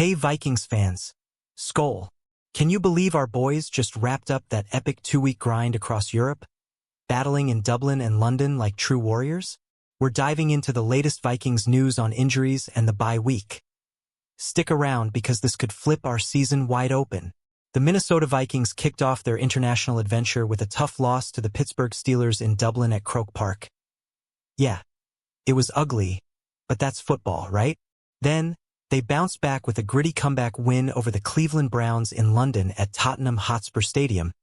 Hey Vikings fans. SKOL. Can you believe our boys just wrapped up that epic 2-week grind across Europe? Battling in Dublin and London like true warriors? We're diving into the latest Vikings news on injuries and the bye week. Stick around because this could flip our season wide open. The Minnesota Vikings kicked off their international adventure with a tough loss to the Pittsburgh Steelers in Dublin at Croke Park. Yeah, it was ugly, but that's football, right? Then, they bounced back with a gritty comeback win over the Cleveland Browns in London at Tottenham Hotspur Stadium,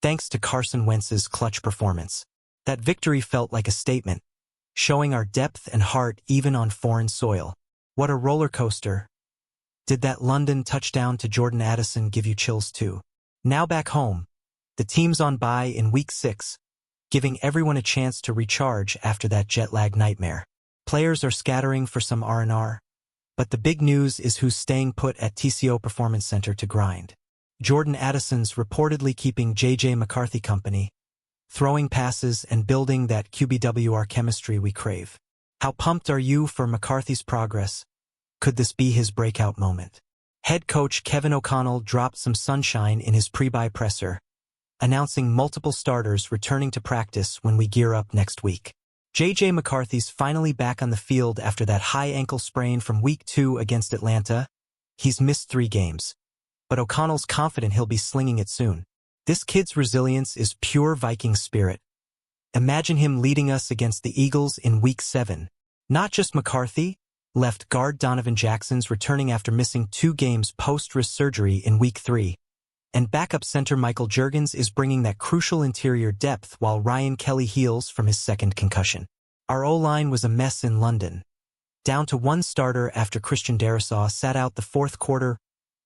thanks to Carson Wentz's clutch performance. That victory felt like a statement, showing our depth and heart even on foreign soil. What a roller coaster. Did that London touchdown to Jordan Addison give you chills too? Now back home, the team's on bye in Week 6, giving everyone a chance to recharge after that jet lag nightmare. Players are scattering for some R&R. But the big news is who's staying put at TCO Performance Center to grind. Jordan Addison's reportedly keeping J.J. McCarthy company, throwing passes and building that QBWR chemistry we crave. How pumped are you for McCarthy's progress? Could this be his breakout moment? Head coach Kevin O'Connell dropped some sunshine in his pre-bye presser, announcing multiple starters returning to practice when we gear up next week. J.J. McCarthy's finally back on the field after that high ankle sprain from Week 2 against Atlanta. He's missed 3 games, but O'Connell's confident he'll be slinging it soon. This kid's resilience is pure Viking spirit. Imagine him leading us against the Eagles in Week 7. Not just McCarthy, left guard Donovan Jackson's returning after missing 2 games post-wrist surgery in Week 3. And backup center Michael Juergens is bringing that crucial interior depth while Ryan Kelly heals from his second concussion. Our O-line was a mess in London. Down to 1 starter after Christian Darrisaw sat out the 4th quarter,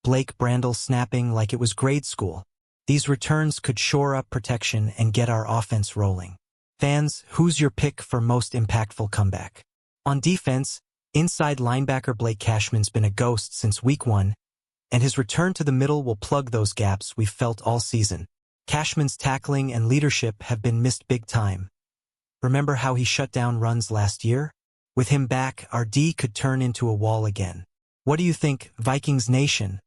Blake Brandel snapping like it was grade school. These returns could shore up protection and get our offense rolling. Fans, who's your pick for most impactful comeback? On defense, inside linebacker Blake Cashman's been a ghost since Week 1, and his return to the middle will plug those gaps we've felt all season. Cashman's tackling and leadership have been missed big time. Remember how he shut down runs last year? With him back, our D could turn into a wall again. What do you think, Vikings Nation?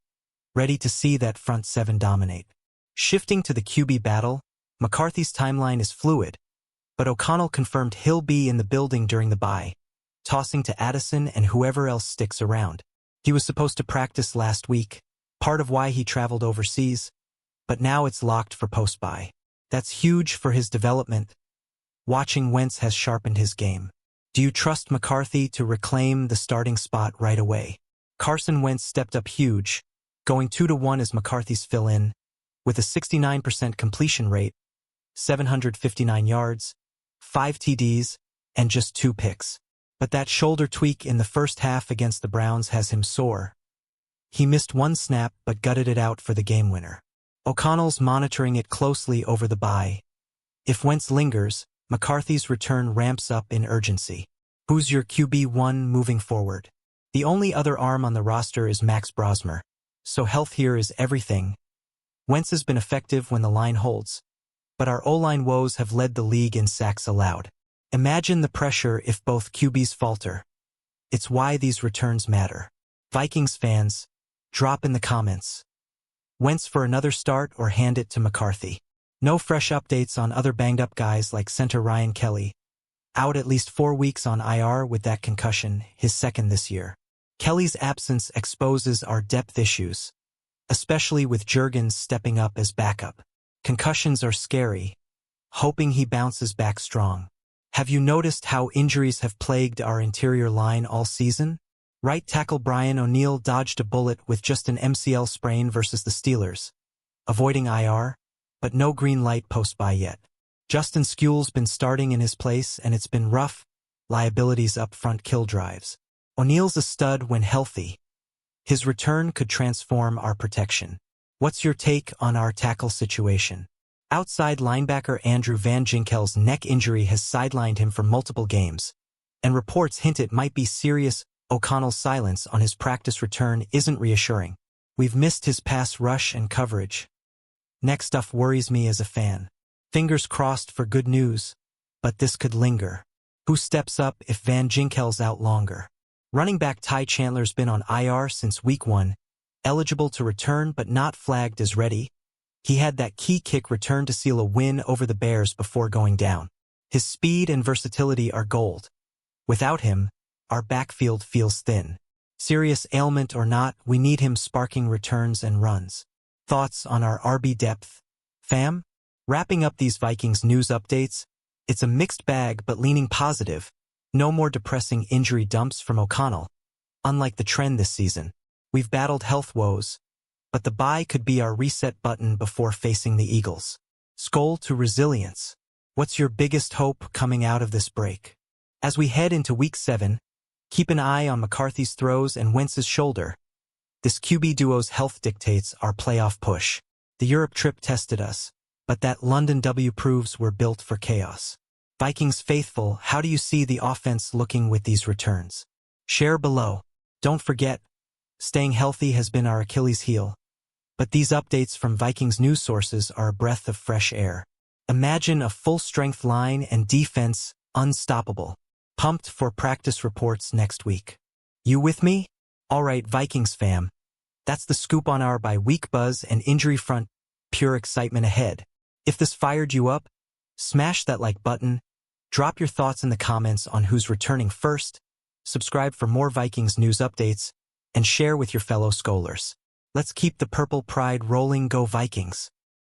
Ready to see that front 7 dominate? Shifting to the QB battle, McCarthy's timeline is fluid, but O'Connell confirmed he'll be in the building during the bye, tossing to Addison and whoever else sticks around. He was supposed to practice last week, part of why he traveled overseas, but now it's locked for post-bye. That's huge for his development. Watching Wentz has sharpened his game. Do you trust McCarthy to reclaim the starting spot right away? Carson Wentz stepped up huge, going 2-1 as McCarthy's fill-in, with a 69% completion rate, 759 yards, 5 TDs, and just 2 picks. But that shoulder tweak in the first half against the Browns has him sore. He missed 1 snap but gutted it out for the game winner. O'Connell's monitoring it closely over the bye. If Wentz lingers, McCarthy's return ramps up in urgency. Who's your QB1 moving forward? The only other arm on the roster is Max Brosmer, so health here is everything. Wentz has been effective when the line holds, but our O-line woes have led the league in sacks allowed. Imagine the pressure if both QBs falter. It's why these returns matter. Vikings fans, drop in the comments. Wentz for another start or hand it to McCarthy. No fresh updates on other banged-up guys like center Ryan Kelly, out at least 4 weeks on IR with that concussion, his second this year. Kelly's absence exposes our depth issues, especially with Juergens stepping up as backup. Concussions are scary, hoping he bounces back strong. Have you noticed how injuries have plagued our interior line all season? Right tackle Brian O'Neill dodged a bullet with just an MCL sprain versus the Steelers, avoiding IR, but no green light post-bye yet. Justin Skewell's been starting in his place and it's been rough, liabilities up front kill drives. O'Neill's a stud when healthy. His return could transform our protection. What's your take on our tackle situation? Outside linebacker Andrew Van Ginkel's neck injury has sidelined him for multiple games, and reports hint it might be serious. O'Connell's silence on his practice return isn't reassuring. We've missed his pass rush and coverage. Next stuff worries me as a fan. Fingers crossed for good news, but this could linger. Who steps up if Van Ginkel's out longer? Running back Ty Chandler's been on IR since Week 1, eligible to return but not flagged as ready. He had that key kick return to seal a win over the Bears before going down. His speed and versatility are gold. Without him, our backfield feels thin. Serious ailment or not, we need him sparking returns and runs. Thoughts on our RB depth? Fam? Wrapping up these Vikings news updates, it's a mixed bag but leaning positive. No more depressing injury dumps from O'Connell. Unlike the trend this season, we've battled health woes, but the bye could be our reset button before facing the Eagles. SKOL to resilience. What's your biggest hope coming out of this break? As we head into Week 7, keep an eye on McCarthy's throws and Wentz's shoulder. This QB duo's health dictates our playoff push. The Europe trip tested us, but that London W proves we're built for chaos. Vikings faithful, how do you see the offense looking with these returns? Share below. Don't forget, staying healthy has been our Achilles heel. But these updates from Vikings news sources are a breath of fresh air. Imagine a full-strength line and defense unstoppable. Pumped for practice reports next week. You with me? Alright Vikings fam. That's the scoop on our bye-week buzz and injury front. Pure excitement ahead. If this fired you up, smash that like button, drop your thoughts in the comments on who's returning first, subscribe for more Vikings news updates, and share with your fellow Skolers. Let's keep the purple pride rolling. Go Vikings!